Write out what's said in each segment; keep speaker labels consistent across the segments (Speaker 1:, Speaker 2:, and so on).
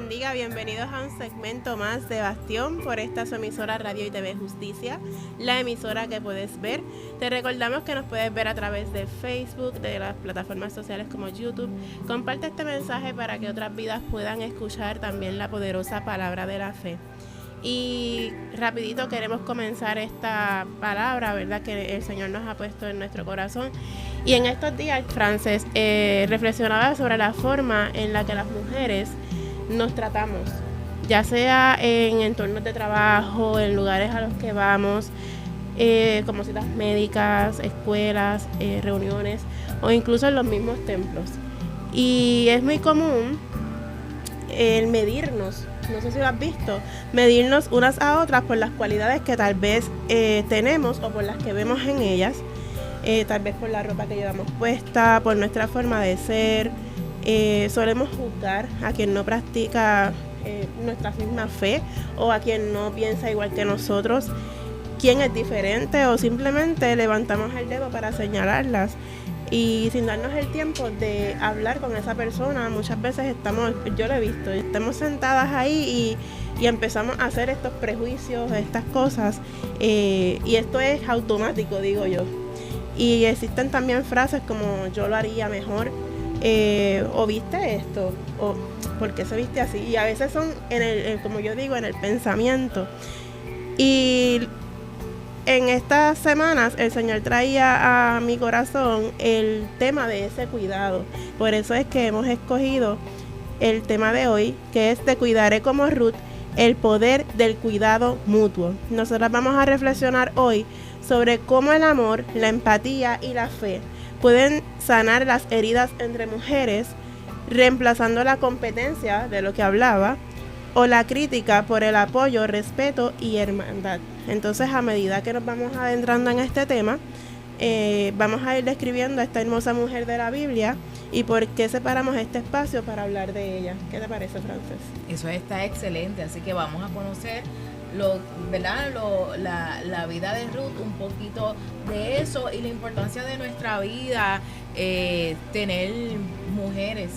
Speaker 1: bendiga, bienvenidos a un segmento más de Bastión por esta su emisora Radio y TV Justicia, la emisora que puedes ver. Te recordamos que nos puedes ver a través de Facebook, de las plataformas sociales como YouTube. Comparte este mensaje para que otras vidas puedan escuchar también la poderosa palabra de la fe. Y rapidito queremos comenzar esta palabra, ¿verdad?, que el Señor nos ha puesto en nuestro corazón. Y en estos días, Frances reflexionaba sobre la forma en la que las mujeres nos tratamos, ya sea en entornos de trabajo, en lugares a los que vamos, como citas médicas, escuelas, reuniones o incluso en los mismos templos. Y es muy común el medirnos, no sé si lo has visto, medirnos unas a otras por las cualidades que tal vez tenemos o por las que vemos en ellas, tal vez por la ropa que llevamos puesta, por nuestra forma de ser. Solemos juzgar a quien no practica nuestra misma fe o a quien no piensa igual que nosotros, quien es diferente, o simplemente levantamos el dedo para señalarlas y sin darnos el tiempo de hablar con esa persona. Muchas veces yo lo he visto, estamos sentadas ahí y empezamos a hacer estos prejuicios, estas cosas, y esto es automático, digo yo. Y existen también frases como yo lo haría mejor, o viste esto, o ¿por qué se viste así? Y a veces son como yo digo, en el pensamiento. Y en estas semanas el Señor traía a mi corazón el tema de ese cuidado. Por eso es que hemos escogido el tema de hoy, que es Te cuidaré como Ruth, el poder del cuidado mutuo. Nosotras vamos a reflexionar hoy sobre cómo el amor, la empatía y la fe pueden sanar las heridas entre mujeres, reemplazando la competencia de lo que hablaba, o la crítica por el apoyo, respeto y hermandad. Entonces, a medida que nos vamos adentrando en este tema, vamos a ir describiendo a esta hermosa mujer de la Biblia y por qué separamos este espacio para hablar de ella. ¿Qué te parece, Frances?
Speaker 2: Eso está excelente, así que vamos a conocer la vida de Ruth, un poquito de eso y la importancia de nuestra vida, tener mujeres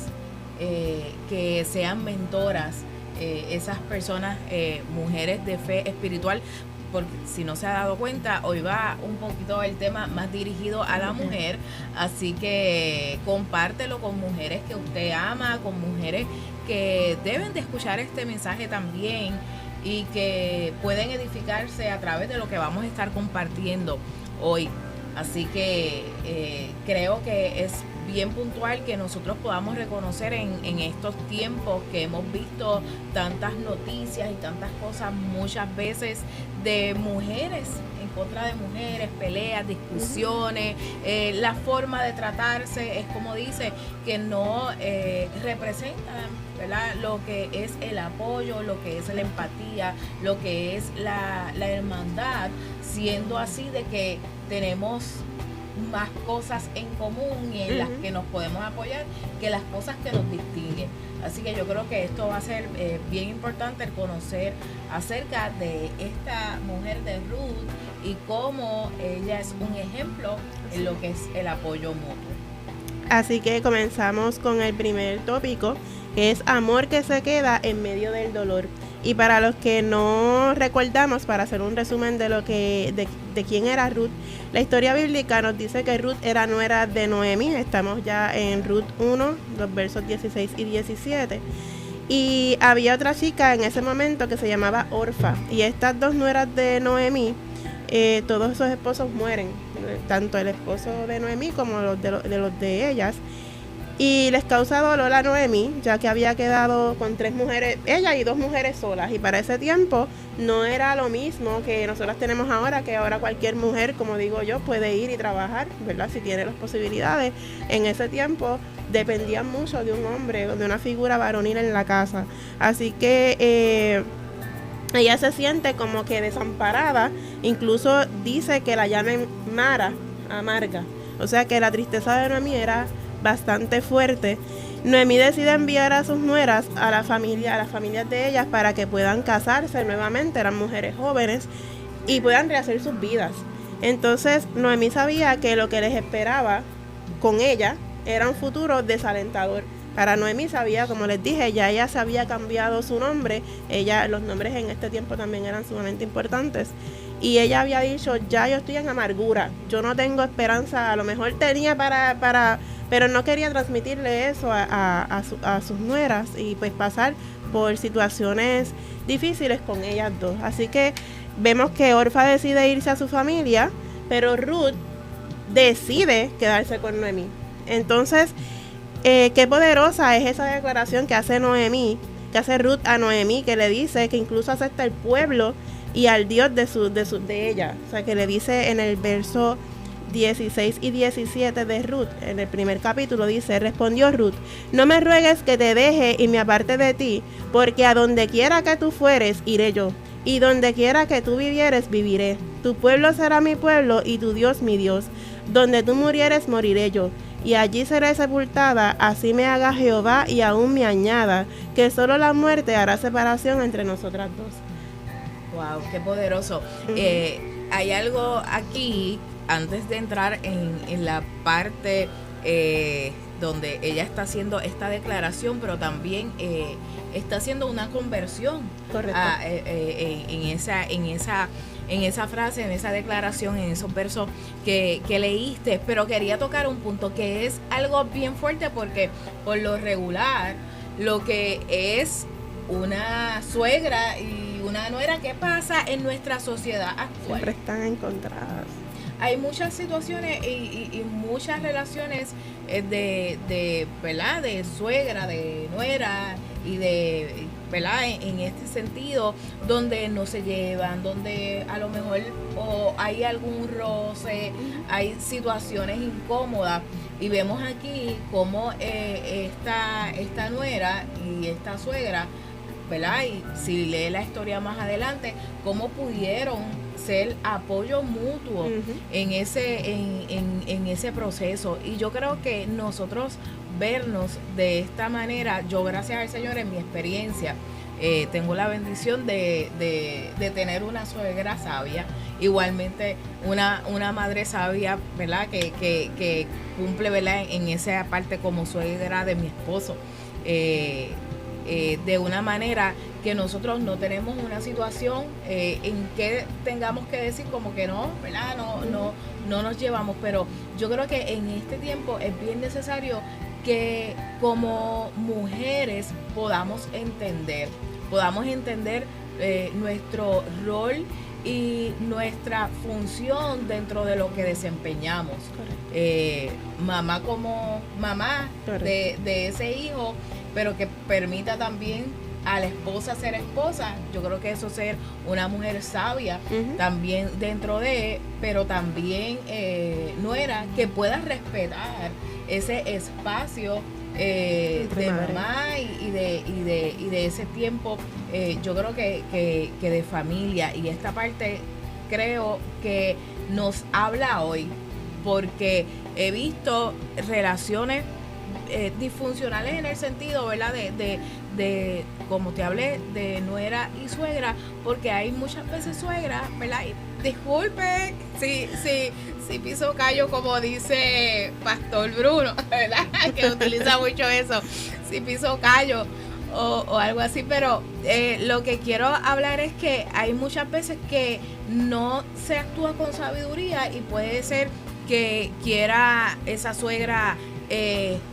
Speaker 2: que sean mentoras, esas personas, mujeres de fe espiritual, porque si no se ha dado cuenta, hoy va un poquito el tema más dirigido a la mujer, así que compártelo con mujeres que usted ama, con mujeres que deben de escuchar este mensaje también y que pueden edificarse a través de lo que vamos a estar compartiendo hoy. Así que creo que es bien puntual que nosotros podamos reconocer en estos tiempos que hemos visto tantas noticias y tantas cosas muchas veces de mujeres en contra de mujeres, peleas, discusiones, la forma de tratarse es como dice, que no representan, ¿verdad?, lo que es el apoyo, lo que es la empatía, lo que es la hermandad, siendo así de que tenemos más cosas en común y en las que nos podemos apoyar que las cosas que nos distinguen. Así que yo creo que esto va a ser bien importante, el conocer acerca de esta mujer de Ruth y cómo ella es un ejemplo en lo que es el apoyo mutuo.
Speaker 1: Así que comenzamos con el primer tópico, que es amor que se queda en medio del dolor. Y para los que no recordamos, para hacer un resumen de quién era Ruth, la historia bíblica nos dice que Ruth era nuera de Noemí. Estamos ya en Ruth 1, los versos 16 y 17. Y había otra chica en ese momento que se llamaba Orfa. Y estas dos nueras de Noemí, todos esos esposos mueren, tanto el esposo de Noemí como los de ellas. Y les causa dolor a Noemí, ya que había quedado con 3 mujeres, ella y 2 mujeres solas. Y para ese tiempo no era lo mismo que nosotras tenemos ahora, que ahora cualquier mujer, como digo yo, puede ir y trabajar, ¿verdad?, si tiene las posibilidades. En ese tiempo dependían mucho de un hombre, de una figura varonil en la casa. Así que ella se siente como que desamparada. Incluso dice que la llaman Mara, amarga. O sea que la tristeza de Noemí era bastante fuerte. Noemí decide enviar a sus nueras a las familias de ellas para que puedan casarse nuevamente, eran mujeres jóvenes, y puedan rehacer sus vidas. Entonces Noemí sabía que lo que les esperaba con ella era un futuro desalentador, Para Noemí sabía, como les dije, ya ella se había cambiado su nombre. Los nombres en este tiempo también eran sumamente importantes. Y ella había dicho, ya yo estoy en amargura, yo no tengo esperanza, a lo mejor tenía pero no quería transmitirle eso a sus nueras y pues pasar por situaciones difíciles con ellas dos. Así que vemos que Orfa decide irse a su familia, pero Ruth decide quedarse con Noemí. Entonces, qué poderosa es esa declaración que hace Ruth a Noemí, que le dice que incluso acepta el pueblo y al Dios de ella. O sea, que le dice en el verso 16 y 17 de Ruth, en el primer capítulo, dice: respondió Ruth, no me ruegues que te deje y me aparte de ti, porque a donde quiera que tú fueres, iré yo, y donde quiera que tú vivieres, viviré. Tu pueblo será mi pueblo y tu Dios mi Dios. Donde tú murieres, moriré yo, y allí seré sepultada. Así me haga Jehová y aún me añada, que solo la muerte hará separación entre nosotras dos.
Speaker 2: Wow, qué poderoso. Hay algo aquí, antes de entrar en la parte donde ella está haciendo esta declaración, pero también está haciendo una conversión.
Speaker 1: Correcto.
Speaker 2: En esa frase, en esa declaración, en esos versos que leíste. Pero quería tocar un punto que es algo bien fuerte, porque por lo regular lo que es una suegra y una nuera, ¿qué pasa en nuestra sociedad actual?
Speaker 1: Siempre están encontradas.
Speaker 2: Hay muchas situaciones y muchas relaciones ¿verdad? De suegra, de nuera y de, ¿verdad? En este sentido, donde no se llevan, donde a lo mejor hay algún roce, hay situaciones incómodas. Y vemos aquí cómo esta nuera y esta suegra, ¿verdad? Y si lee la historia más adelante, cómo pudieron ser apoyo mutuo en ese proceso. Y yo creo que nosotros vernos de esta manera, yo gracias al Señor en mi experiencia, tengo la bendición de tener una suegra sabia, igualmente una madre sabia, ¿verdad? Que cumple, ¿verdad? En esa parte como suegra de mi esposo. De una manera que nosotros no tenemos una situación en que tengamos que decir como que no, ¿verdad? No nos llevamos, pero yo creo que en este tiempo es bien necesario que como mujeres podamos entender nuestro rol y nuestra función dentro de lo que desempeñamos. Mamá como mamá de ese hijo, pero que permita también a la esposa ser esposa. Yo creo que eso, ser una mujer sabia también dentro de, pero también nuera, que pueda respetar ese espacio de mamá y de ese tiempo, yo creo que de familia. Y esta parte creo que nos habla hoy, porque he visto relaciones disfuncionales en el sentido, ¿verdad? De como te hablé, de nuera y suegra, porque hay muchas veces suegra, ¿verdad? Y disculpe si piso callo, como dice Pastor Bruno, ¿verdad? Que utiliza mucho eso, si piso callo o algo así, pero lo que quiero hablar es que hay muchas veces que no se actúa con sabiduría, y puede ser que quiera esa suegra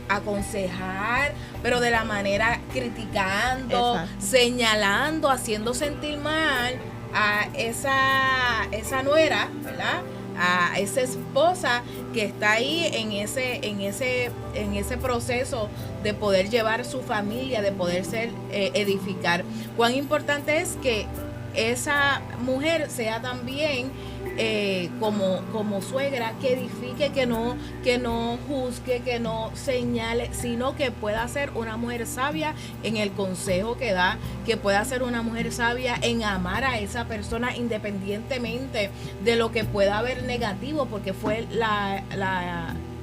Speaker 2: aconsejar, pero de la manera criticando, señalando, haciendo sentir mal a esa nuera, ¿verdad? A esa esposa que está ahí en ese proceso de poder llevar su familia, de poder edificar. Cuán importante es que esa mujer sea también como suegra, que edifique, que no juzgue, que no señale, sino que pueda ser una mujer sabia en el consejo que da, que pueda ser una mujer sabia en amar a esa persona independientemente de lo que pueda haber negativo, porque fue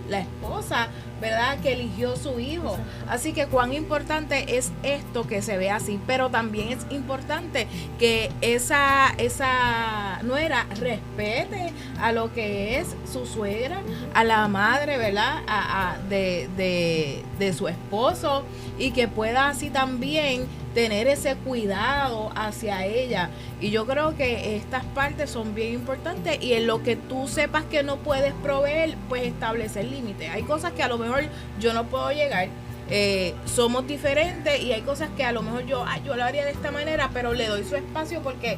Speaker 2: la esposa, ¿verdad?, que eligió su hijo. Así que cuán importante es esto que se ve así, pero también es importante que esa nuera respete a lo que es su suegra, a la madre, ¿verdad?, de su esposo, y que pueda así también tener ese cuidado hacia ella. Y yo creo que estas partes son bien importantes, y en lo que tú sepas que no puedes proveer, pues establecer límites. Hay cosas que a lo mejor yo no puedo llegar, somos diferentes, y hay cosas que a lo mejor yo lo haría de esta manera, pero le doy su espacio porque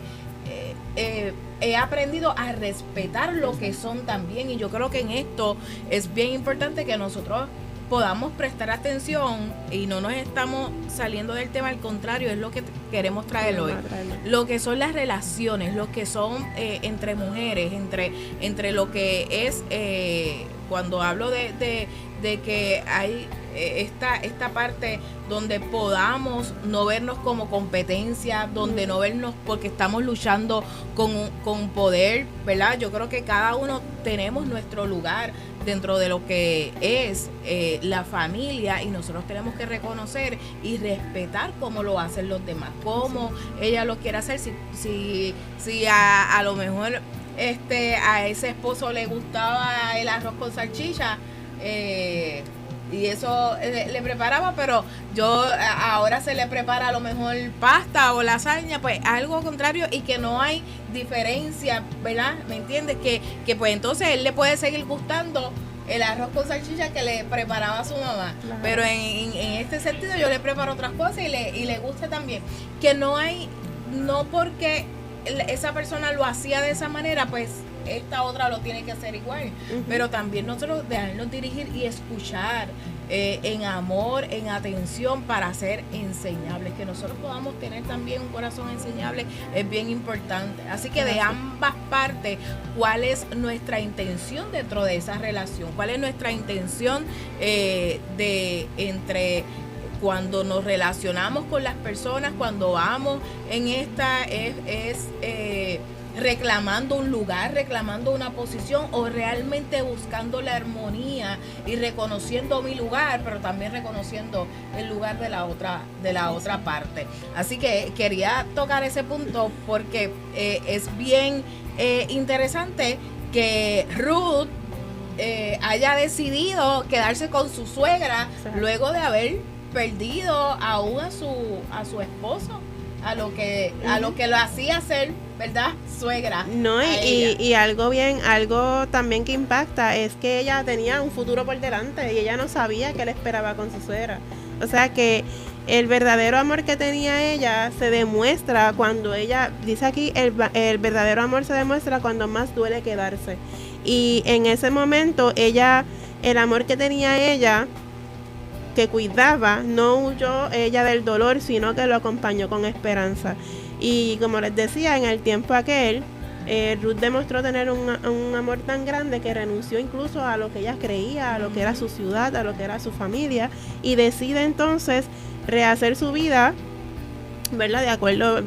Speaker 2: he aprendido a respetar lo que son también. Y yo creo que en esto es bien importante que nosotros podamos prestar atención y no nos estamos saliendo del tema, al contrario, es lo que queremos traer hoy. Lo que son las relaciones, lo que son entre mujeres, entre lo que es, cuando hablo de que hay esta parte donde podamos no vernos como competencia, donde no vernos porque estamos luchando con poder, ¿verdad? Yo creo que cada uno tenemos nuestro lugar dentro de lo que es la familia, y nosotros tenemos que reconocer y respetar cómo lo hacen los demás, cómo ella lo quiere hacer. Si a lo mejor a ese esposo le gustaba el arroz con salchicha, y eso le preparaba, pero ahora se le prepara a lo mejor pasta o lasaña, pues algo contrario, y que no hay diferencia, ¿verdad? ¿Me entiendes? Que pues entonces él le puede seguir gustando el arroz con salchicha que le preparaba a su mamá, claro. Pero en este sentido yo le preparo otras cosas y le gusta también. Que no porque esa persona lo hacía de esa manera, pues esta otra lo tiene que hacer igual. Uh-huh. Pero también nosotros dejarnos dirigir y escuchar en amor, en atención, para ser enseñables. Que nosotros podamos tener también un corazón enseñable es bien importante. Así que de ambas partes, ¿cuál es nuestra intención dentro de esa relación? ¿Cuál es nuestra intención entre cuando nos relacionamos con las personas, cuando vamos en esta reclamando un lugar, reclamando una posición, o realmente buscando la armonía y reconociendo mi lugar, pero también reconociendo el lugar de la otra parte? Así que quería tocar ese punto porque es bien interesante que Ruth haya decidido quedarse con su suegra, sí, luego de haber perdido aún a su esposo, a lo que lo hacía ser, ¿verdad?, suegra.
Speaker 1: No, y algo también que impacta es que ella tenía un futuro por delante y ella no sabía qué le esperaba con su suegra. O sea que el verdadero amor que tenía ella se demuestra cuando ella, dice aquí, el verdadero amor se demuestra cuando más duele quedarse. Y en ese momento el amor que tenía ella, que cuidaba, no huyó ella del dolor, sino que lo acompañó con esperanza. Y como les decía, en el tiempo aquel, Ruth demostró tener un amor tan grande que renunció incluso a lo que ella creía, a lo que era su ciudad, a lo que era su familia, y decide entonces rehacer su vida, ¿verdad? De acuerdo,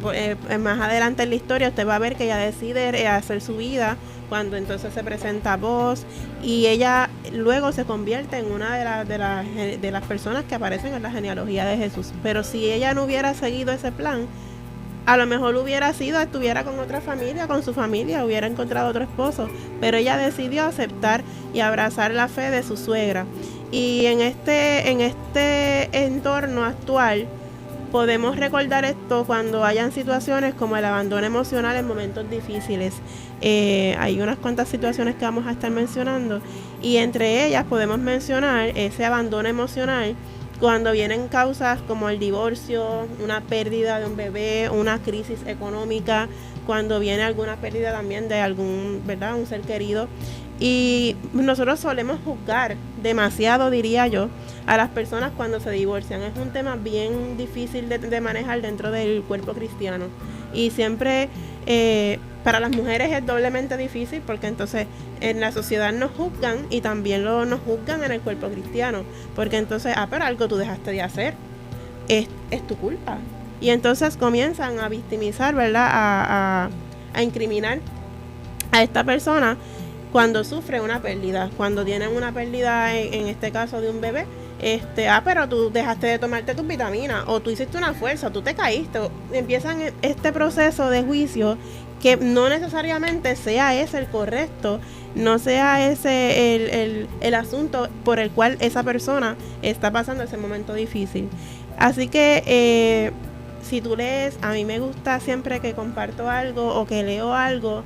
Speaker 1: más adelante en la historia usted va a ver que ella decide rehacer su vida cuando entonces se presenta Boaz, y ella luego se convierte en una de las personas que aparecen en la genealogía de Jesús. Pero si ella no hubiera seguido ese plan, a lo mejor estuviera con otra familia, con su familia, hubiera encontrado otro esposo, pero ella decidió aceptar y abrazar la fe de su suegra. Y en este entorno actual podemos recordar esto cuando hayan situaciones como el abandono emocional en momentos difíciles. Hay unas cuantas situaciones que vamos a estar mencionando, y entre ellas podemos mencionar ese abandono emocional cuando vienen causas como el divorcio, una pérdida de un bebé, una crisis económica, cuando viene alguna pérdida también de un ser querido. Y nosotros solemos juzgar demasiado, diría yo, a las personas cuando se divorcian. Es un tema bien difícil de manejar dentro del cuerpo cristiano. Y siempre para las mujeres es doblemente difícil, porque entonces en la sociedad nos juzgan y también nos juzgan en el cuerpo cristiano. Porque entonces, pero algo tú dejaste de hacer, es tu culpa. Y entonces comienzan a victimizar, ¿verdad? A incriminar a esta persona, cuando sufre una pérdida, cuando tienen una pérdida en este caso de un bebé, pero tú dejaste de tomarte tus vitaminas, o tú hiciste una fuerza, o tú te caíste, empiezan este proceso de juicio que no necesariamente sea ese el correcto, no sea ese el asunto por el cual esa persona está pasando ese momento difícil. Así que si tú lees, a mí me gusta siempre que comparto algo o que leo algo,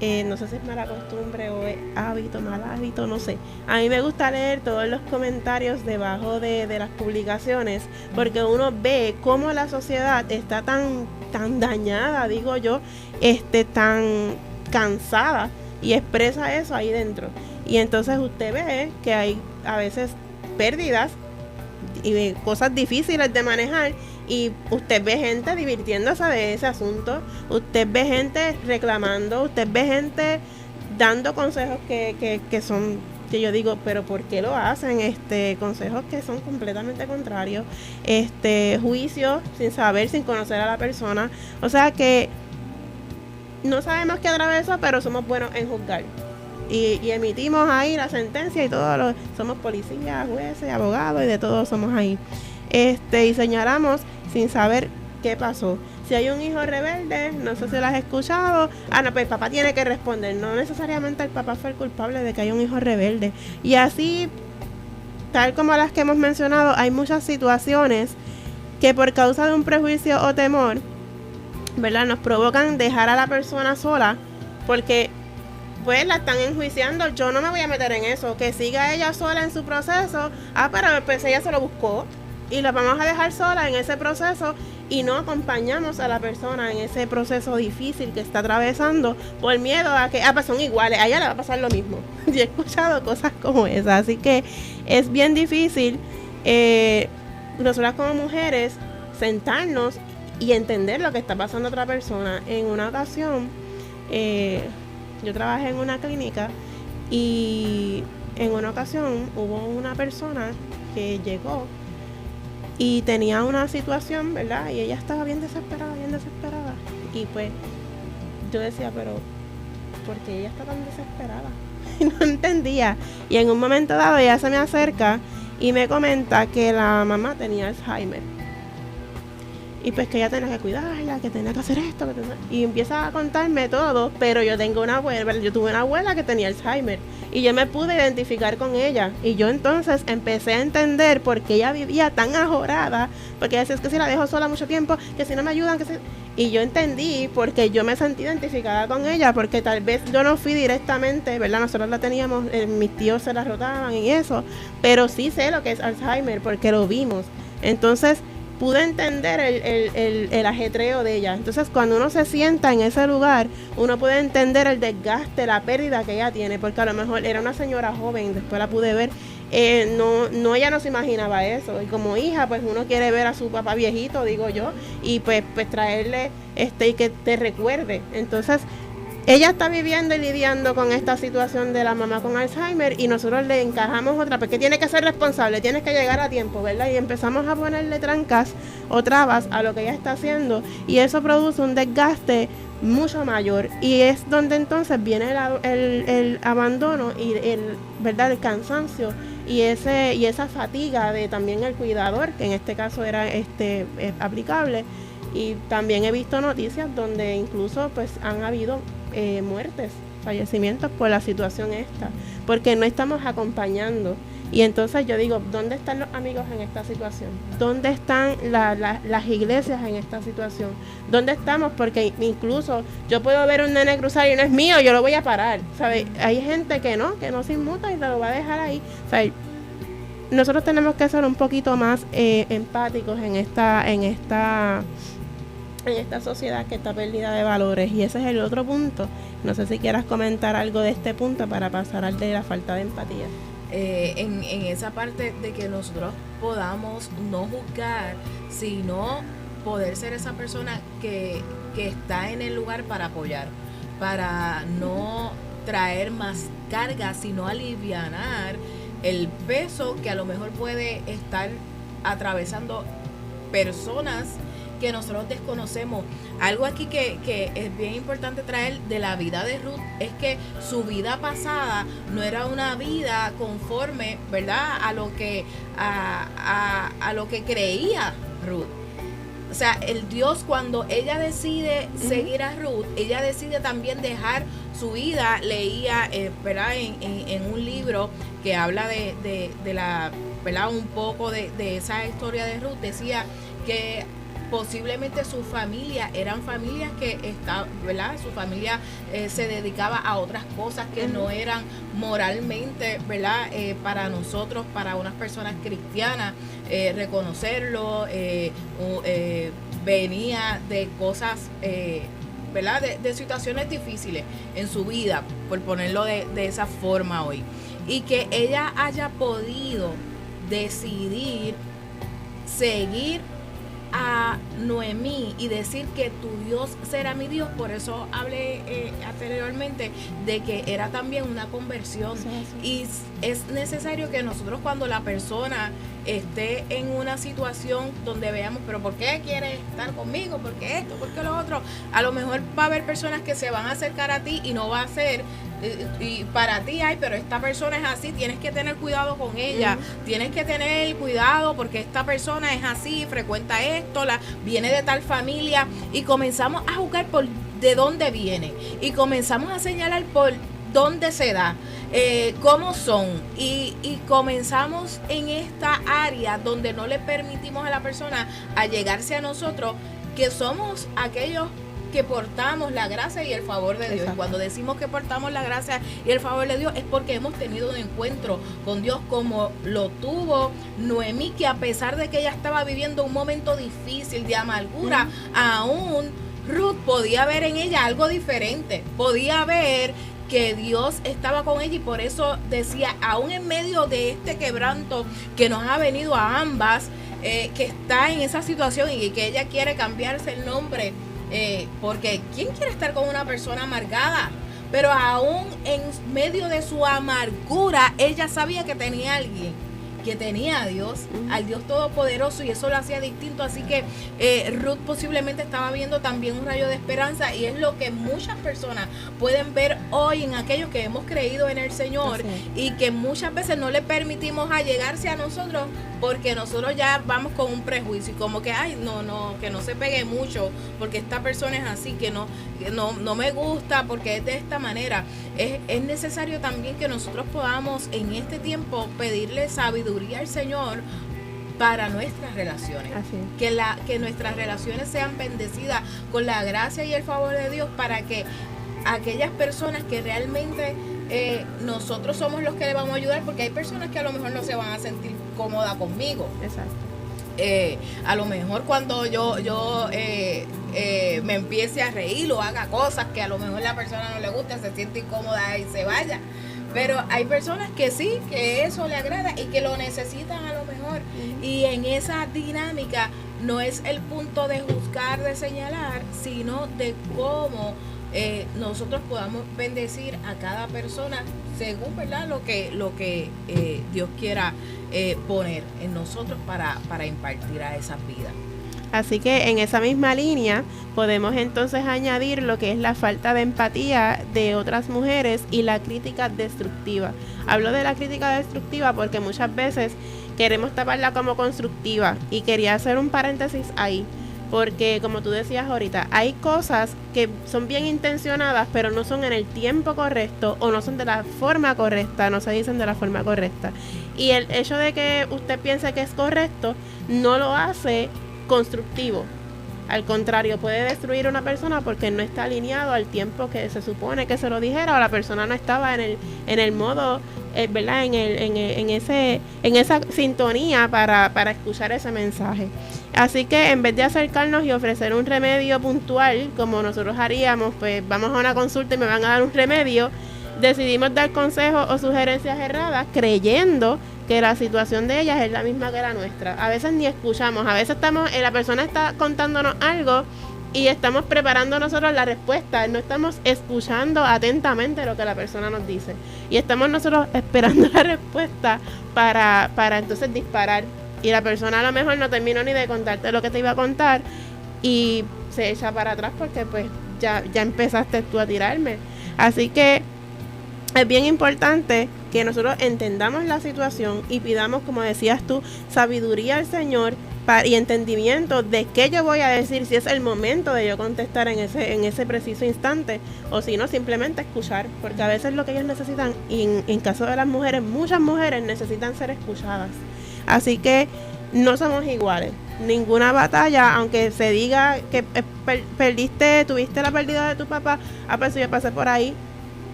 Speaker 1: no sé si es mala costumbre o es mal hábito, no sé. A mí me gusta leer todos los comentarios debajo de las publicaciones, porque uno ve cómo la sociedad está tan dañada, digo yo, tan cansada, y expresa eso ahí dentro. Y entonces usted ve que hay a veces pérdidas y cosas difíciles de manejar, y usted ve gente divirtiéndose de ese asunto, usted ve gente reclamando, usted ve gente dando consejos que son, que yo digo, pero ¿por qué lo hacen? Consejos que son completamente contrarios, juicios sin saber, sin conocer a la persona. O sea que no sabemos qué atravesó, pero somos buenos en juzgar. Y emitimos ahí la sentencia y todos somos policías, jueces, abogados y de todos somos ahí. Y señalamos sin saber qué pasó. Si hay un hijo rebelde, no sé si lo has escuchado, no, pues el papá tiene que responder. No necesariamente el papá fue el culpable de que haya un hijo rebelde. Y así, tal como las que hemos mencionado, hay muchas situaciones que por causa de un prejuicio o temor, ¿verdad?, nos provocan dejar a la persona sola, porque pues la están enjuiciando. Yo no me voy a meter en eso, que siga ella sola en su proceso. Pero pues ella se lo buscó y la vamos a dejar sola en ese proceso, y no acompañamos a la persona en ese proceso difícil que está atravesando por miedo a que pues son iguales, a ella le va a pasar lo mismo. Yo he escuchado cosas como esas, así que es bien difícil nosotras como mujeres sentarnos y entender lo que está pasando a otra persona. En una ocasión yo trabajé en una clínica, y en una ocasión hubo una persona que llegó y tenía una situación, ¿verdad? Y ella estaba bien desesperada. Y pues yo decía, pero ¿por qué ella está tan desesperada? Y no entendía. Y en un momento dado ella se me acerca y me comenta que la mamá tenía Alzheimer. Y pues que ella tenía que cuidarla, que tenía que hacer esto, y empieza a contarme todo. Pero yo tuve una abuela que tenía Alzheimer, y yo me pude identificar con ella, y yo entonces empecé a entender por qué ella vivía tan ajorada, porque ella decía, es que si la dejo sola mucho tiempo, que si no me ayudan, y yo entendí porque yo me sentí identificada con ella, porque tal vez yo no fui directamente, ¿verdad? Nosotros la teníamos, mis tíos se la rotaban y eso, pero sí sé lo que es Alzheimer porque lo vimos. Entonces pude entender el ajetreo de ella. Entonces, cuando uno se sienta en ese lugar, uno puede entender el desgaste, la pérdida que ella tiene, porque a lo mejor era una señora joven, después la pude ver, ella no se imaginaba eso, y como hija, pues uno quiere ver a su papá viejito, digo yo, y pues traerle y que te recuerde. Entonces, ella está viviendo y lidiando con esta situación de la mamá con Alzheimer, y nosotros le encajamos otra, porque tiene que ser responsable, tienes que llegar a tiempo, ¿verdad? Y empezamos a ponerle trancas o trabas a lo que ella está haciendo, y eso produce un desgaste mucho mayor, y es donde entonces viene el abandono y ¿verdad?, el cansancio y esa fatiga de también el cuidador, que en este caso era aplicable. Y también he visto noticias donde incluso pues han habido muertes, fallecimientos por la situación esta, porque no estamos acompañando. Y entonces yo digo, ¿dónde están los amigos en esta situación? ¿Dónde están las iglesias en esta situación? ¿Dónde estamos? Porque incluso yo puedo ver un nene cruzar y no es mío, yo lo voy a parar, ¿sabes? Hay gente que no se inmuta y lo va a dejar ahí. ¿Sabes? Nosotros tenemos que ser un poquito más empáticos en esta sociedad que está perdida de valores, y ese es el otro punto. No sé si quieras comentar algo de este punto para pasar al de la falta de empatía.
Speaker 2: En esa parte de que nosotros podamos no juzgar, sino poder ser esa persona que está en el lugar para apoyar, para no traer más carga, sino alivianar el peso que a lo mejor puede estar atravesando personas que nosotros desconocemos. Algo aquí que es bien importante traer de la vida de Ruth es que su vida pasada no era una vida conforme, ¿verdad?, a lo que creía Ruth. O sea, el Dios, cuando ella decide seguir a Ruth, ella decide también dejar su vida. Leía, ¿verdad?, en un libro que habla de la, ¿verdad?, un poco de esa historia de Ruth. Decía que posiblemente su familia eran familias que ¿verdad?, su familia se dedicaba a otras cosas que no eran moralmente, ¿verdad?, para nosotros, para unas personas cristianas, reconocerlo, venía de cosas, ¿verdad?, de situaciones difíciles en su vida, por ponerlo de esa forma hoy, y que ella haya podido decidir seguir a Noemí y decir que tu Dios será mi Dios. Por eso hablé anteriormente de que era también una conversión. Y es necesario que nosotros, cuando la persona esté en una situación donde veamos, pero ¿por qué quiere estar conmigo? ¿Por qué esto? ¿Por qué lo otro? A lo mejor va a haber personas que se van a acercar a ti y no va a ser, y para ti, pero esta persona es así, tienes que tener cuidado con ella, tienes que tener cuidado porque esta persona es así, frecuenta esto, viene de tal familia, y comenzamos a juzgar por de dónde viene, y comenzamos a señalar por dónde se da, cómo son, y comenzamos en esta área donde no le permitimos a la persona allegarse a nosotros, que somos aquellos que portamos la gracia y el favor de Dios. Exacto. Y cuando decimos que portamos la gracia y el favor de Dios es porque hemos tenido un encuentro con Dios como lo tuvo Noemí, que a pesar de que ella estaba viviendo un momento difícil de amargura, aún Ruth podía ver en ella algo diferente, podía ver que Dios estaba con ella, y por eso decía, aún en medio de este quebranto que nos ha venido a ambas, que está en esa situación y que ella quiere cambiarse el nombre, porque ¿quién quiere estar con una persona amargada? Pero aún en medio de su amargura, ella sabía que tenía a alguien, que tenía a Dios, al Dios Todopoderoso, y eso lo hacía distinto. Así que Ruth posiblemente estaba viendo también un rayo de esperanza, y es lo que muchas personas pueden ver hoy en aquellos que hemos creído en el Señor, y que muchas veces no le permitimos allegarse a nosotros porque nosotros ya vamos con un prejuicio, y como que que no se pegue mucho porque esta persona es así, que no me gusta porque es de esta manera. Es necesario también que nosotros podamos en este tiempo pedirle sabiduría al Señor para nuestras relaciones. Que nuestras relaciones sean bendecidas con la gracia y el favor de Dios, para que aquellas personas que realmente nosotros somos los que le vamos a ayudar, porque hay personas que a lo mejor no se van a sentir cómodas conmigo. Exacto. A lo mejor cuando yo me empiece a reír o haga cosas que a lo mejor la persona no le gusta, se siente incómoda y se vaya. Pero hay personas que sí, que eso le agrada y que lo necesitan a lo mejor. Y en esa dinámica no es el punto de juzgar, de señalar, sino de cómo nosotros podamos bendecir a cada persona según, ¿verdad?, lo que Dios quiera poner en nosotros para impartir a esas vidas.
Speaker 1: Así que en esa misma línea podemos entonces añadir lo que es la falta de empatía de otras mujeres y la crítica destructiva. Hablo de la crítica destructiva porque muchas veces queremos taparla como constructiva, y quería hacer un paréntesis ahí, porque como tú decías ahorita, hay cosas que son bien intencionadas pero no son en el tiempo correcto, o no son de la forma correcta, no se dicen de la forma correcta, y el hecho de que usted piense que es correcto no lo hace constructivo. Al contrario, puede destruir a una persona porque no está alineado al tiempo que se supone que se lo dijera, o la persona no estaba en el modo, ¿verdad?, en esa sintonía para escuchar ese mensaje. Así que en vez de acercarnos y ofrecer un remedio puntual, como nosotros haríamos, pues vamos a una consulta y me van a dar un remedio, decidimos dar consejos o sugerencias erradas creyendo que la situación de ellas es la misma que la nuestra. A veces ni escuchamos, a veces la persona está contándonos algo y estamos preparando nosotros la respuesta, no estamos escuchando atentamente lo que la persona nos dice, y estamos nosotros esperando la respuesta para entonces disparar, y la persona a lo mejor no terminó ni de contarte lo que te iba a contar, y se echa para atrás porque pues ya empezaste tú a tirarme. Así que es bien importante que nosotros entendamos la situación y pidamos, como decías tú, sabiduría al Señor y entendimiento de qué yo voy a decir, si es el momento de yo contestar en ese preciso instante, o si no, simplemente escuchar, porque a veces lo que ellos necesitan, y en caso de las mujeres, muchas mujeres necesitan ser escuchadas. Así que no somos iguales. Ninguna batalla, aunque se diga que tuviste la pérdida de tu papá, pues yo pasé por ahí,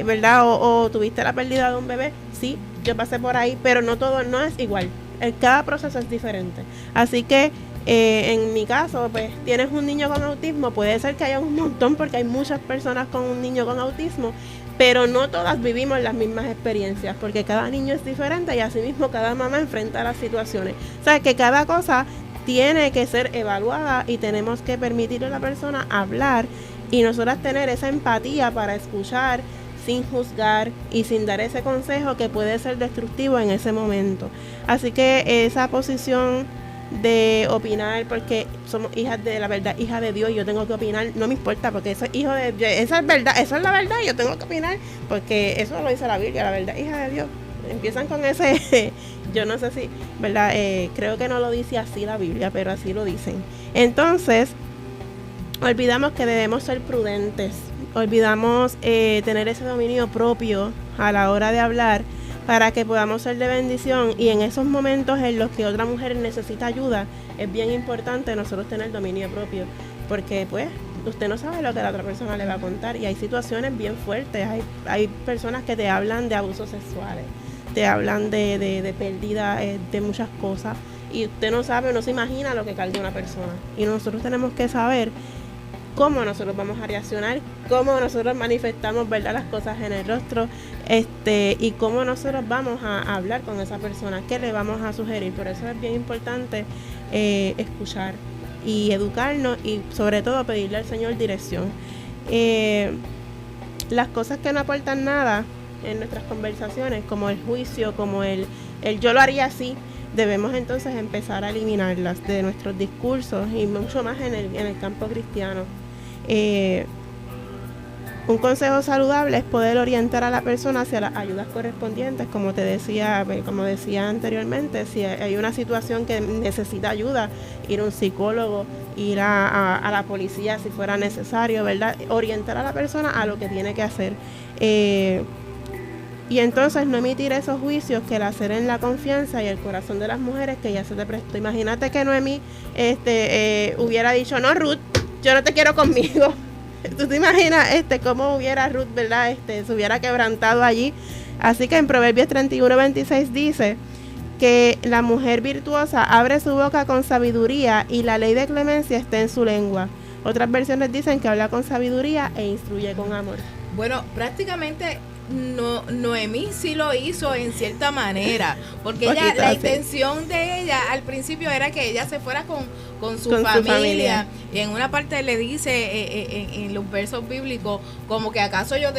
Speaker 1: ¿verdad? O tuviste la pérdida de un bebé, sí, yo pasé por ahí, pero no todo, no es igual. Cada proceso es diferente. Así que en mi caso, pues tienes un niño con autismo, puede ser que haya un montón porque hay muchas personas con un niño con autismo, pero no todas vivimos las mismas experiencias porque cada niño es diferente y asimismo cada mamá enfrenta las situaciones. O sea, que cada cosa tiene que ser evaluada y tenemos que permitirle a la persona hablar y nosotras tener esa empatía para escuchar sin juzgar y sin dar ese consejo que puede ser destructivo en ese momento. Así que esa posición de opinar porque somos hijas de la verdad, hija de Dios, yo tengo que opinar, no me importa porque eso es hijo de Dios, esa es verdad, eso es la verdad, yo tengo que opinar porque eso lo dice la Biblia, la verdad, hija de Dios. Empiezan con ese, yo no sé si, ¿verdad? Creo que no lo dice así la Biblia, pero así lo dicen. Entonces, olvidamos que debemos ser prudentes, olvidamos tener ese dominio propio a la hora de hablar para que podamos ser de bendición, y en esos momentos en los que otra mujer necesita ayuda es bien importante nosotros tener dominio propio, porque pues usted no sabe lo que la otra persona le va a contar y hay situaciones bien fuertes, hay personas que te hablan de abusos sexuales, te hablan de pérdida de muchas cosas y usted no sabe, no se imagina lo que carga una persona, y nosotros tenemos que saber cómo nosotros vamos a reaccionar, cómo nosotros manifestamos, ¿verdad?, las cosas en el rostro, y cómo nosotros vamos a hablar con esa persona, qué le vamos a sugerir. Por eso es bien importante escuchar y educarnos y sobre todo pedirle al Señor dirección. Las cosas que no aportan nada en nuestras conversaciones, como el juicio, como el yo lo haría así, debemos entonces empezar a eliminarlas de nuestros discursos y mucho más en el campo cristiano. Un consejo saludable es poder orientar a la persona hacia las ayudas correspondientes, como decía anteriormente. Si hay una situación que necesita ayuda, ir a un psicólogo, ir a la policía si fuera necesario, ¿verdad? Orientar a la persona a lo que tiene que hacer. Y entonces no emitir esos juicios que laceren la confianza y el corazón de las mujeres que ya se te prestó. Imagínate que Noemí hubiera dicho, no, Ruth, yo no te quiero conmigo. ¿Tú te imaginas cómo hubiera Ruth, verdad? Se hubiera quebrantado allí. Así que en Proverbios 31:26 dice que la mujer virtuosa abre su boca con sabiduría y la ley de clemencia está en su lengua. Otras versiones dicen que habla con sabiduría e instruye con amor.
Speaker 2: Bueno, prácticamente Noemí sí lo hizo en cierta manera, porque la intención de ella al principio era que ella se fuera con su familia, y en una parte le dice en los versos bíblicos como que acaso yo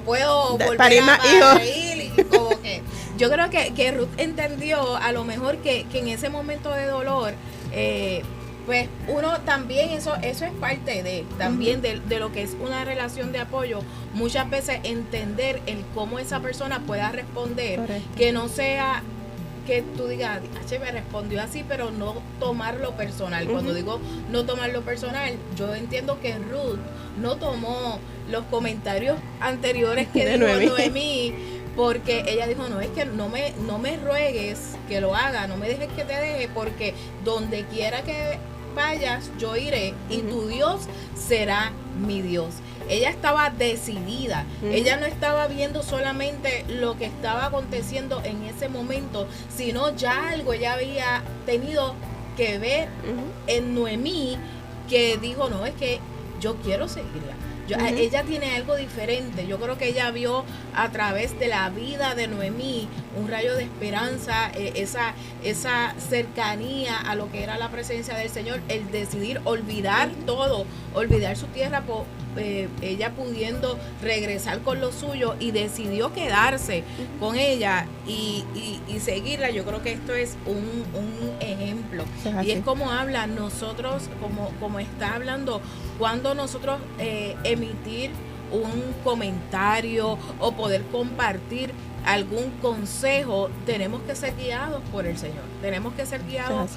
Speaker 2: puedo volver a parir, y como que yo creo que Ruth entendió a lo mejor que en ese momento de dolor pues uno también, eso es parte de lo que es una relación de apoyo. Muchas veces entender el cómo esa persona pueda responder. Correcto. Que no sea que tú digas, me respondió así, pero no tomarlo personal. Uh-huh. Cuando digo no tomarlo personal, yo entiendo que Ruth no tomó los comentarios anteriores que dijo Noemí, porque ella dijo, no, es que no me ruegues que lo haga, no me dejes que te deje, porque donde quiera que vayas, yo iré, y tu Dios será mi Dios. Ella estaba decidida, ella no estaba viendo solamente lo que estaba aconteciendo en ese momento, sino ya algo ella había tenido que ver en Noemí, que dijo, no, es que yo quiero seguirla, Ella tiene algo diferente. Yo creo que ella vio a través de la vida de Noemí un rayo de esperanza, esa cercanía a lo que era la presencia del Señor, el decidir olvidar todo, olvidar su tierra, ella pudiendo regresar con lo suyo, y decidió quedarse con ella y seguirla. Yo creo que esto es un ejemplo. Y es como habla nosotros, como está hablando, cuando nosotros emitir un comentario o poder compartir algún consejo, tenemos que ser guiados por el Señor, tenemos que ser guiados.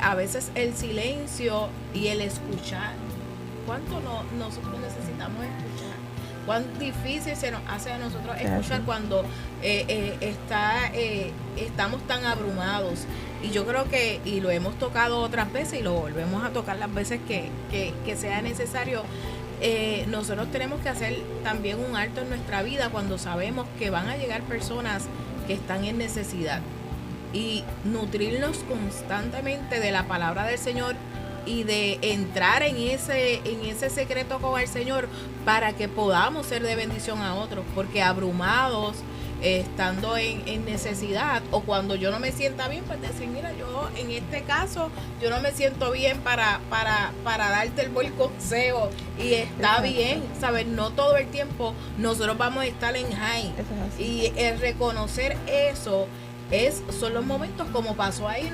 Speaker 2: A veces el silencio y el escuchar, ¿cuánto nosotros necesitamos escuchar? Cuán difícil se nos hace a nosotros escuchar cuando estamos tan abrumados. Y yo creo que, y lo hemos tocado otras veces y lo volvemos a tocar las veces que sea necesario, nosotros tenemos que hacer también un alto en nuestra vida cuando sabemos que van a llegar personas que están en necesidad, y nutrirnos constantemente de la palabra del Señor y de entrar en ese secreto con el Señor para que podamos ser de bendición a otros, porque abrumados, estando en necesidad, o cuando yo no me sienta bien, pues decir, mira, yo en este caso yo no me siento bien para darte el buen consejo, y está bien, ¿sabes? No todo el tiempo nosotros vamos a estar en high, y el reconocer eso son los momentos como pasó ahí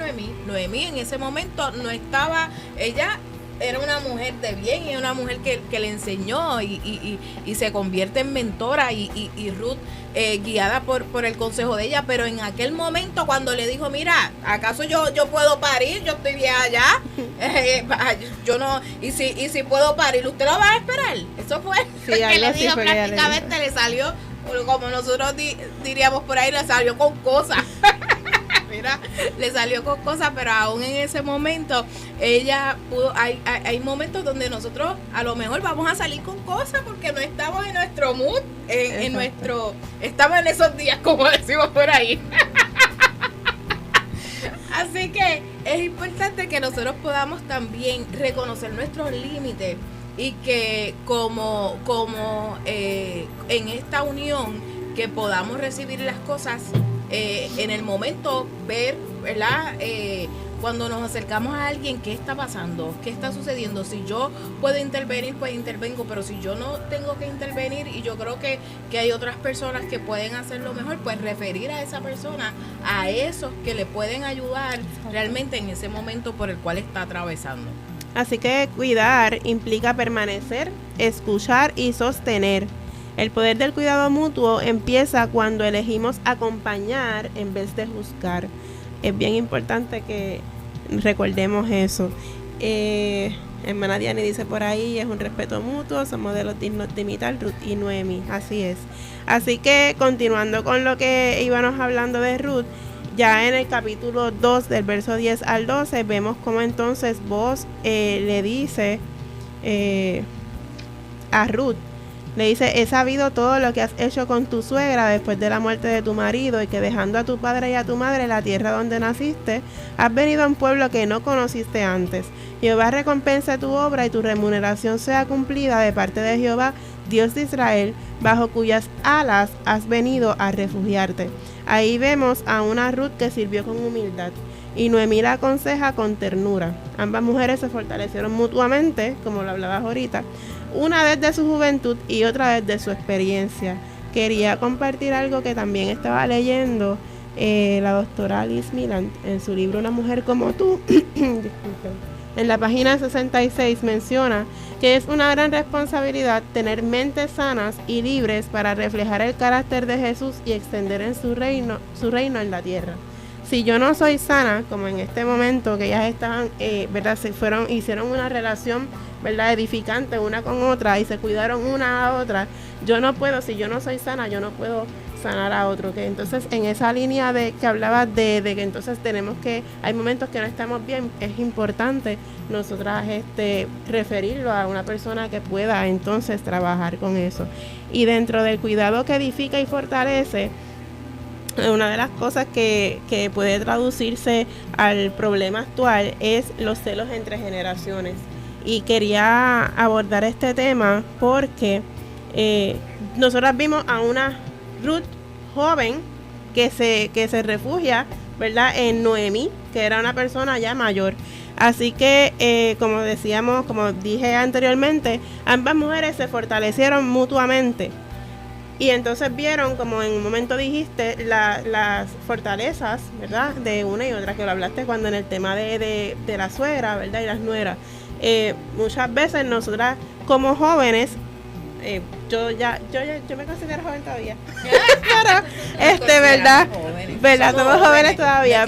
Speaker 2: Noemí en ese momento no estaba, ella era una mujer de bien, y una mujer que le enseñó y se convierte en mentora, y Ruth guiada por el consejo de ella, pero en aquel momento cuando le dijo, mira, ¿acaso yo puedo parir? Yo estoy vieja ya, yo no, y si puedo parir, ¿usted lo va a esperar? Eso fue
Speaker 1: sí,
Speaker 2: que le dijo, prácticamente le salió, como nosotros diríamos por ahí, le salió con cosas. Mira, le salió con cosas, pero aún en ese momento ella pudo, hay momentos donde nosotros a lo mejor vamos a salir con cosas porque no estamos en nuestro mood, estamos en esos días, como decimos por ahí. Así que es importante que nosotros podamos también reconocer nuestros límites, y que como en esta unión que podamos recibir las cosas en el momento, ver, ¿verdad? Cuando nos acercamos a alguien, ¿qué está pasando? ¿Qué está sucediendo? Si yo puedo intervenir, pues intervengo, pero si yo no tengo que intervenir y yo creo que hay otras personas que pueden hacerlo mejor, pues referir a esa persona, a esos que le pueden ayudar realmente en ese momento por el cual está atravesando.
Speaker 1: Así que cuidar implica permanecer, escuchar y sostener. El poder del cuidado mutuo empieza cuando elegimos acompañar en vez de juzgar. Es bien importante que recordemos eso. Hermana Diani dice por ahí, es un respeto mutuo, son modelos dignos de imitar, Ruth y Noemí. Así es. Así que continuando con lo que íbamos hablando de Ruth, ya en el capítulo 2 del verso 10 al 12 vemos cómo entonces Boaz le dice a Ruth, le dice, he sabido todo lo que has hecho con tu suegra después de la muerte de tu marido, y que dejando a tu padre y a tu madre la tierra donde naciste, has venido a un pueblo que no conociste antes. Jehová recompense tu obra y tu remuneración sea cumplida de parte de Jehová, Dios de Israel, bajo cuyas alas has venido a refugiarte. Ahí vemos a una Ruth que sirvió con humildad, y Noemí la aconseja con ternura. Ambas mujeres se fortalecieron mutuamente, como lo hablabas ahorita, una desde su juventud y otra desde su experiencia. Quería compartir algo que también estaba leyendo la doctora Liz Milland en su libro Una mujer como tú. Disculpen. En la página 66 menciona que es una gran responsabilidad tener mentes sanas y libres para reflejar el carácter de Jesús y extender en su reino en la tierra. Si yo no soy sana, como en este momento que ellas estaban, ¿verdad? Hicieron una relación, ¿verdad? Edificante una con otra y se cuidaron una a otra. Yo no puedo, si yo no soy sana, yo no puedo sanar a otro. Que entonces en esa línea de que hablabas de que entonces hay momentos que no estamos bien, es importante nosotras referirlo a una persona que pueda entonces trabajar con eso. Y dentro del cuidado que edifica y fortalece, una de las cosas que puede traducirse al problema actual es los celos entre generaciones. y quería abordar este tema porque nosotras vimos a una Ruth joven que se refugia, ¿verdad?, en Noemí, que era una persona ya mayor. Así que, como dije anteriormente, ambas mujeres se fortalecieron mutuamente. Y entonces vieron, como en un momento dijiste, las fortalezas, ¿verdad?, de una y otra, que lo hablaste cuando en el tema de la suegra, ¿verdad?, y las nueras. Muchas veces nosotras como jóvenes, yo me considero joven todavía, pero ¿verdad? Somos jóvenes todavía,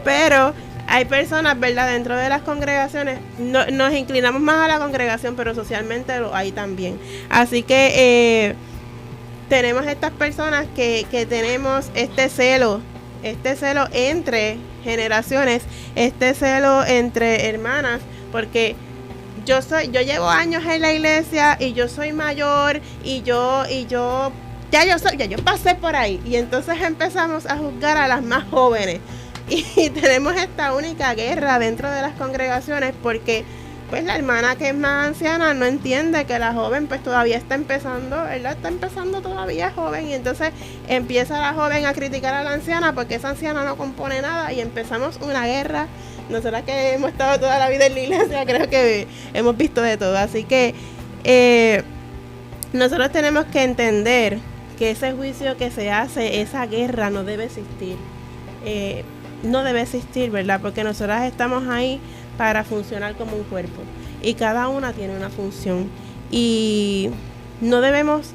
Speaker 1: pero hay personas, ¿verdad?, dentro de las congregaciones, nos inclinamos más a la congregación, pero socialmente lo hay también. Así que tenemos estas personas que tenemos este celo entre generaciones, este celo entre hermanas, porque yo llevo años en la iglesia y yo soy mayor y yo pasé por ahí, y entonces empezamos a juzgar a las más jóvenes. Y tenemos esta única guerra dentro de las congregaciones porque pues la hermana que es más anciana no entiende que la joven pues todavía está empezando, ¿verdad? Está empezando todavía joven, y entonces empieza la joven a criticar a la anciana porque esa anciana no compone nada, y empezamos una guerra. Nosotras que hemos estado toda la vida en la iglesia, creo que hemos visto de todo. Así que nosotros tenemos que entender que ese juicio que se hace, esa guerra no debe existir. No debe existir, ¿verdad? Porque nosotras estamos ahí para funcionar como un cuerpo y cada una tiene una función, y no debemos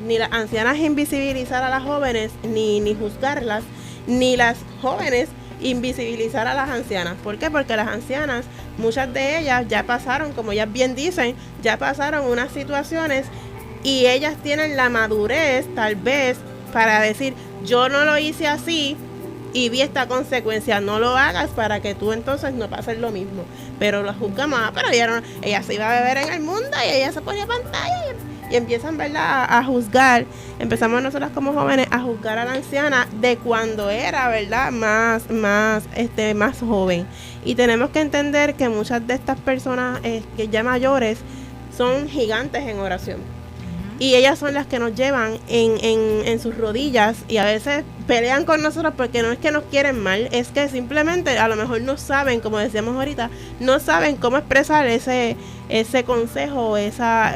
Speaker 1: ni las ancianas invisibilizar a las jóvenes, ni juzgarlas, ni las jóvenes invisibilizar a las ancianas. ¿Por qué? Porque las ancianas, muchas de ellas ya pasaron, como ellas bien dicen, ya pasaron unas situaciones y ellas tienen la madurez tal vez para decir, yo no lo hice así y vi esta consecuencia, no lo hagas para que tú entonces no pases lo mismo. Pero lo juzgamos, pero ella se iba a beber en el mundo y ella se ponía pantalla y empiezan, ¿verdad?, a juzgar. Empezamos nosotras como jóvenes a juzgar a la anciana de cuando era, ¿verdad?, más joven. Y tenemos que entender que muchas de estas personas que ya mayores son gigantes en oración. Y ellas son las que nos llevan en sus rodillas, y a veces pelean con nosotros porque no es que nos quieren mal, es que simplemente a lo mejor no saben, como decíamos ahorita, no saben cómo expresar ese consejo, esa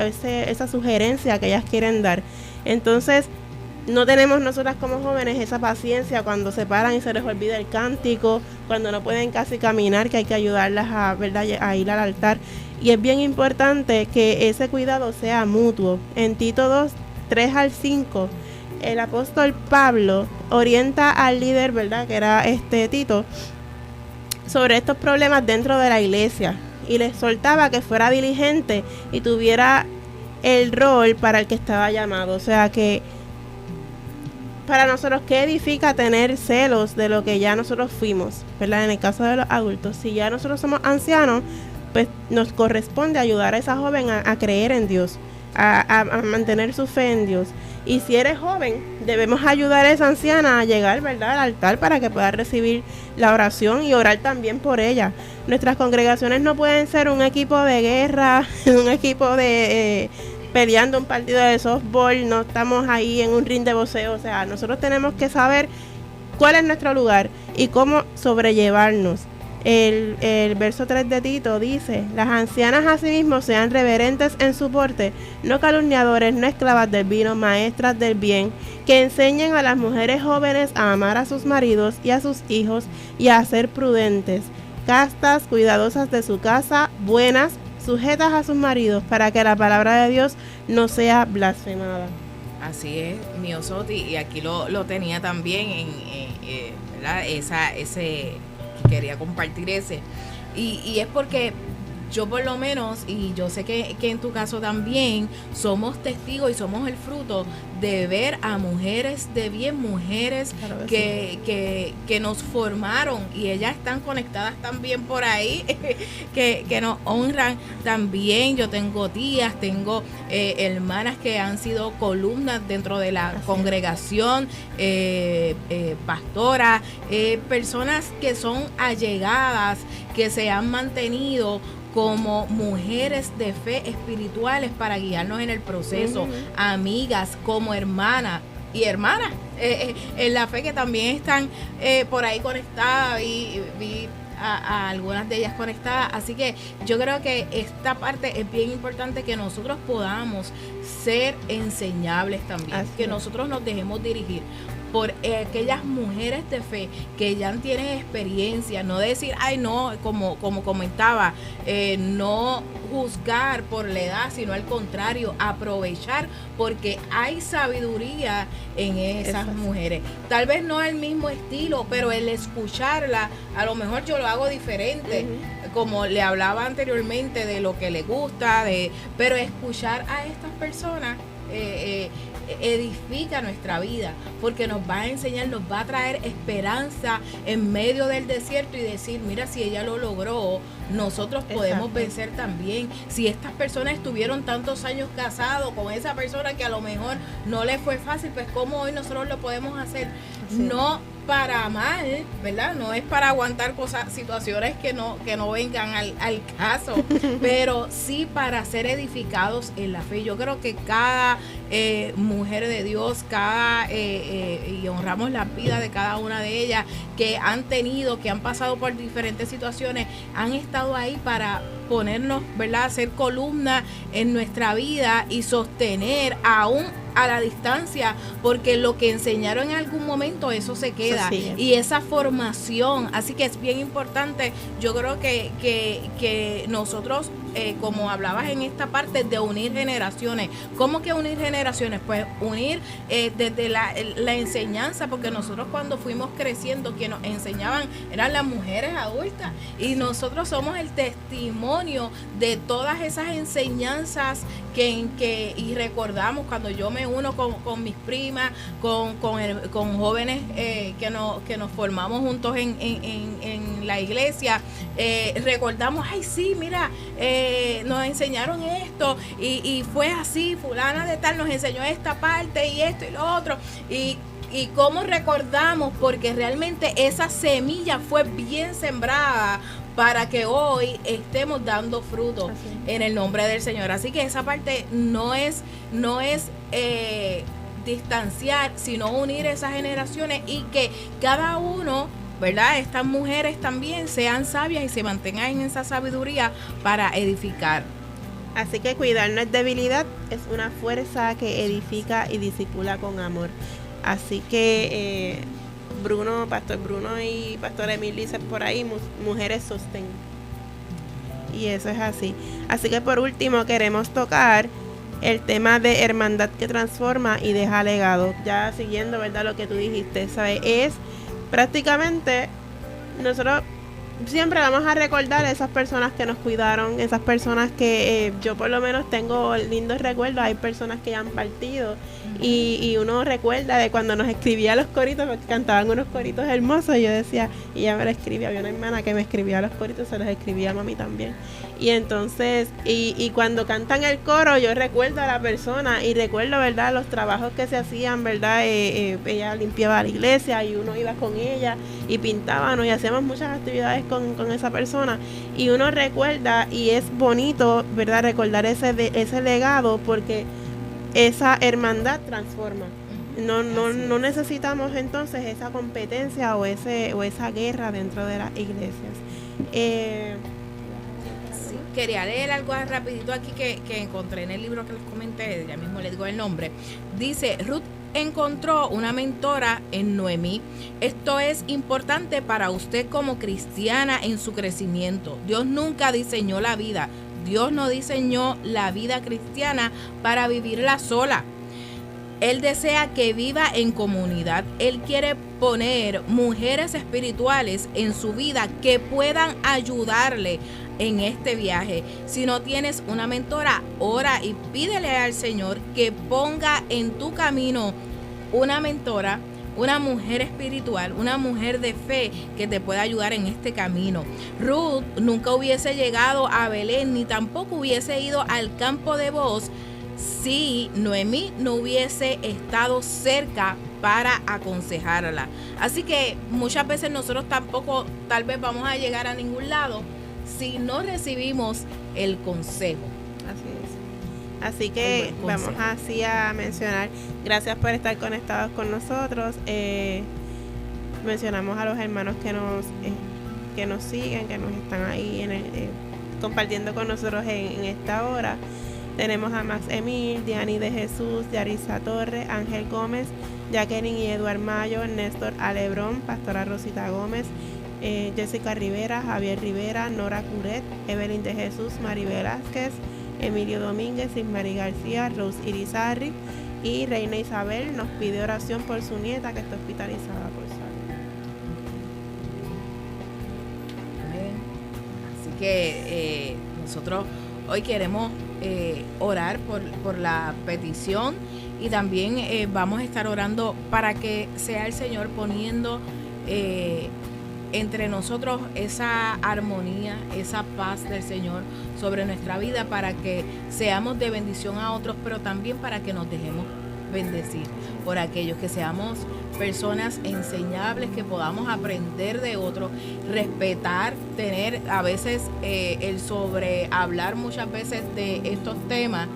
Speaker 1: sugerencia que ellas quieren dar. Entonces, no tenemos nosotras como jóvenes esa paciencia cuando se paran y se les olvida el cántico, cuando no pueden casi caminar, que hay que ayudarlas a ir al altar. Y es bien importante que ese cuidado sea mutuo. En Tito 2, 3 al 5, el apóstol Pablo orienta al líder, ¿verdad?, que era Tito, sobre estos problemas dentro de la iglesia, y le exhortaba que fuera diligente y tuviera el rol para el que estaba llamado. O sea que para nosotros, ¿qué edifica tener celos de lo que ya nosotros fuimos, ¿verdad? En el caso de los adultos, si ya nosotros somos ancianos, pues nos corresponde ayudar a esa joven a creer en Dios, a mantener su fe en Dios. Y si eres joven, debemos ayudar a esa anciana a llegar, ¿verdad?, al altar para que pueda recibir la oración y orar también por ella. Nuestras congregaciones no pueden ser un equipo de guerra, un equipo de peleando un partido de softball, no estamos ahí en un ring de boxeo. O sea, nosotros tenemos que saber cuál es nuestro lugar y cómo sobrellevarnos. El verso 3 de Tito dice: las ancianas asimismo sean reverentes en su porte, no calumniadores, no esclavas del vino, maestras del bien, que enseñen a las mujeres jóvenes a amar a sus maridos y a sus hijos y a ser prudentes, castas, cuidadosas de su casa, buenas, sujetas a sus maridos, para que la palabra de Dios no sea blasfemada.
Speaker 2: Así es, Miosoti, y aquí lo tenía también ¿verdad? Ese quería compartir y es porque yo por lo menos, y yo sé que en tu caso también, somos testigos y somos el fruto de ver a mujeres de bien, mujeres claro que nos formaron, y ellas están conectadas también por ahí, que nos honran también. Yo tengo tías, tengo hermanas que han sido columnas dentro de la congregación, pastoras, personas que son allegadas, que se han mantenido como mujeres de fe espirituales para guiarnos en el proceso, amigas, como hermanas y hermanas en la fe que también están por ahí conectadas, vi a algunas de ellas conectadas, así que yo creo que esta parte es bien importante, que nosotros podamos ser enseñables también, así que nosotros nos dejemos dirigir por aquellas mujeres de fe que ya tienen experiencia, no decir, ay no, como comentaba, no juzgar por la edad, sino al contrario, aprovechar, porque hay sabiduría en esas mujeres. Tal vez no el mismo estilo, pero el escucharla, a lo mejor yo lo hago diferente, como le hablaba anteriormente de lo que le gusta, pero escuchar a estas personas edifica nuestra vida, porque nos va a enseñar, nos va a traer esperanza en medio del desierto y decir, mira, si ella lo logró, nosotros podemos vencer también. Si estas personas estuvieron tantos años casados con esa persona que a lo mejor no le fue fácil, pues cómo hoy nosotros lo podemos hacer. No para mal, ¿verdad? No es para aguantar situaciones que no vengan al caso, pero sí para ser edificados en la fe. Yo creo que cada mujer de Dios, y honramos la vida de cada una de ellas que han pasado por diferentes situaciones, han estado ahí para ponernos, ¿verdad?, hacer columna en nuestra vida y sostener aún a la distancia, porque lo que enseñaron en algún momento, eso se queda, y esa formación, así que es bien importante. Yo creo que nosotros, como hablabas en esta parte de unir generaciones, ¿cómo que unir generaciones? Pues unir desde la enseñanza, porque nosotros cuando fuimos creciendo, quien nos enseñaban eran las mujeres adultas, y nosotros somos el testimonio de todas esas enseñanzas y recordamos cuando yo me uno con mis primas, con jóvenes que nos formamos juntos en la iglesia, recordamos, ay sí, mira, nos enseñaron esto y fue así, fulana de tal nos enseñó esta parte y esto y lo otro, y cómo recordamos, porque realmente esa semilla fue bien sembrada para que hoy estemos dando fruto en el nombre del Señor. Así que esa parte no es distanciar, sino unir esas generaciones, y que cada uno, ¿verdad?, estas mujeres también sean sabias y se mantengan en esa sabiduría para edificar.
Speaker 1: Así que cuidar no es debilidad, es una fuerza que edifica y discipula con amor. Así que Pastor Bruno y Pastor Emil dicen por ahí, mujeres sostén. Y eso es así. Así que por último queremos tocar el tema de hermandad que transforma y deja legado. Ya siguiendo, ¿verdad?, lo que tú dijiste, ¿sabes? Es prácticamente, nosotros siempre vamos a recordar a esas personas que nos cuidaron, esas personas que yo por lo menos tengo lindos recuerdos. Hay personas que ya han partido y uno recuerda de cuando nos escribía los coritos, porque cantaban unos coritos hermosos, y yo decía, y ella me lo escribía, había una hermana que me escribía los coritos, se los escribía a mami también, y entonces y cuando cantan el coro yo recuerdo a la persona y recuerdo, ¿verdad?, los trabajos que se hacían, ¿verdad? Ella limpiaba la iglesia y uno iba con ella y pintábamos y hacíamos muchas actividades con esa persona, y uno recuerda, y es bonito, ¿verdad?, recordar ese legado, porque esa hermandad transforma. No necesitamos entonces esa competencia o esa guerra dentro de las iglesias.
Speaker 2: Quería leer algo rapidito aquí que encontré en el libro que les comenté, ya mismo les digo el nombre. Dice, Ruth encontró una mentora en Noemí. Esto es importante para usted como cristiana en su crecimiento. Dios nunca diseñó la vida. Dios no diseñó la vida cristiana para vivirla sola. Él desea que viva en comunidad. Él quiere poner mujeres espirituales en su vida que puedan ayudarle en este viaje. Si no tienes una mentora, ora y pídele al Señor que ponga en tu camino una mentora, una mujer espiritual, una mujer de fe que te pueda ayudar en este camino. Ruth nunca hubiese llegado a Belén, ni tampoco hubiese ido al campo de Booz si Noemí no hubiese estado cerca para aconsejarla. Así que muchas veces nosotros tampoco tal vez vamos a llegar a ningún lado si no recibimos el consejo.
Speaker 1: Así es. Así que vamos así a mencionar, gracias por estar conectados con nosotros. Mencionamos a los hermanos que nos siguen, que nos están ahí compartiendo con nosotros en esta hora. Tenemos a Max Emil, Diani de Jesús, Yarisa Torres, Ángel Gómez, Jacqueline y Eduard Mayo, Néstor Alebrón, Pastora Rosita Gómez, Jessica Rivera, Javier Rivera, Nora Curet, Evelyn de Jesús, Mari Velázquez, Emilio Domínguez, Ismarí García, Rose Irizarry y Reina Isabel nos pide oración por su nieta que está hospitalizada por salud.
Speaker 2: Así que nosotros hoy queremos orar por la petición y también vamos a estar orando para que sea el Señor poniendo entre nosotros esa armonía, esa paz del Señor sobre nuestra vida, para que seamos de bendición a otros, pero también para que nos dejemos bendecir por aquellos, que seamos personas enseñables, que podamos aprender de otros, respetar, tener a veces el sobre hablar muchas veces de estos temas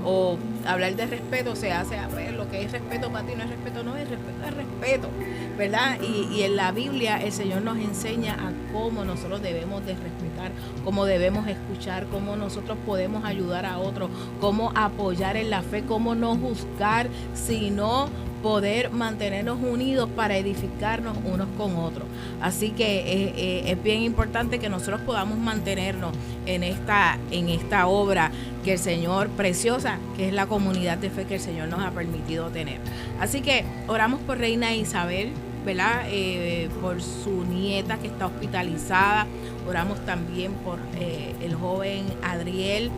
Speaker 2: o hablar de respeto se hace a ver lo que es respeto para ti no es respeto, no es respeto, es respeto, ¿verdad? Y en la Biblia el Señor nos enseña a cómo nosotros debemos de respetar, cómo debemos escuchar, cómo nosotros podemos ayudar a otros, cómo apoyar en la fe, cómo no juzgar, sino poder mantenernos unidos para edificarnos unos con otros. Así que es bien importante que nosotros podamos mantenernos en esta obra que el Señor, preciosa, que es la comunidad de fe que el Señor nos ha permitido tener. Así que oramos por Reina Isabel, ¿verdad? Por su nieta que está hospitalizada. Oramos también por el joven Adriel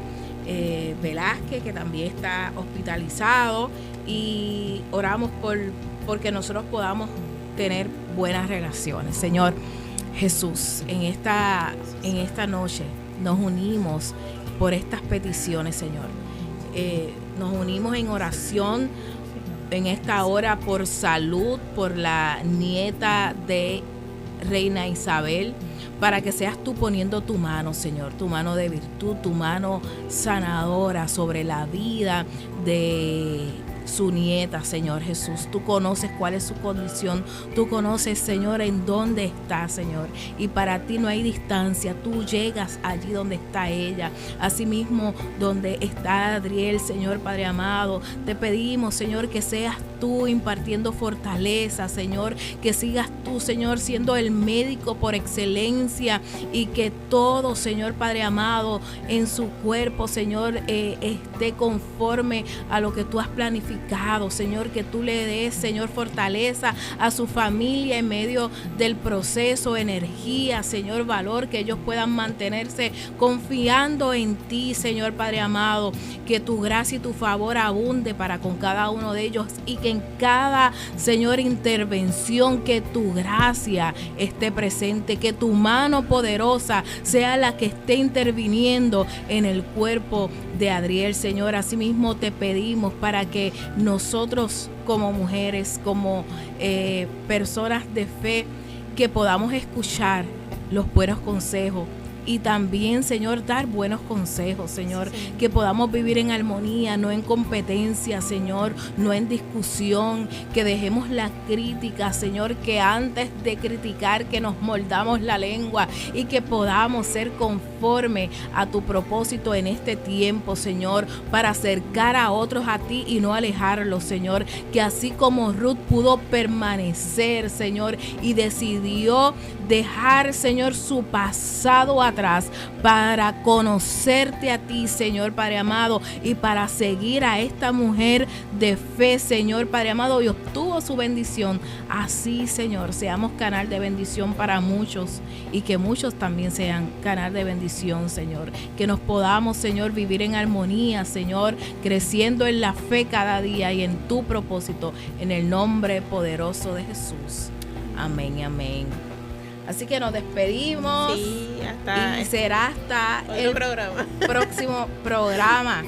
Speaker 2: Velázquez, que también está hospitalizado, y oramos porque nosotros podamos tener buenas relaciones. Señor Jesús, en esta noche nos unimos por estas peticiones, Señor. Nos unimos en oración en esta hora por salud, por la nieta de Reina Isabel, para que seas tú poniendo tu mano, Señor, tu mano de virtud, tu mano sanadora sobre la vida de su nieta, Señor Jesús. Tú conoces cuál es su condición, tú conoces, Señor, en dónde está, Señor, y para ti no hay distancia, tú llegas allí donde está ella, asimismo donde está Adriel, Señor Padre amado. Te pedimos, Señor, que seas tú impartiendo fortaleza, Señor, que sigas tú, Señor, siendo el médico por excelencia, y que todo, Señor Padre amado, en su cuerpo, Señor, esté conforme a lo que tú has planificado, Señor, que tú le des, Señor, fortaleza a su familia en medio del proceso, energía, Señor, valor, que ellos puedan mantenerse confiando en ti, Señor Padre amado, que tu gracia y tu favor abunde para con cada uno de ellos, y que en cada, Señor, intervención, que tu gracia esté presente, que tu mano poderosa sea la que esté interviniendo en el cuerpo de Adriel, Señor. Asimismo te pedimos para que nosotros como mujeres, como personas de fe, que podamos escuchar los buenos consejos y también, Señor, dar buenos consejos, Señor, sí. Que podamos vivir en armonía, no en competencia, Señor, no en discusión, que dejemos la crítica, Señor, que antes de criticar, que nos moldamos la lengua y que podamos ser conforme a tu propósito en este tiempo, Señor, para acercar a otros a ti y no alejarlos, Señor, que así como Ruth pudo permanecer, Señor, y decidió dejar, Señor, su pasado atrás para conocerte a ti, Señor Padre amado, y para seguir a esta mujer de fe, Señor Padre amado, y obtuvo su bendición. Así, Señor, seamos canal de bendición para muchos, y que muchos también sean canal de bendición, Señor, que nos podamos, Señor, vivir en armonía, Señor, creciendo en la fe cada día y en tu propósito, en el nombre poderoso de Jesús. Amén y amén. Así que nos despedimos.
Speaker 1: Sí,
Speaker 2: y será hasta el próximo programa.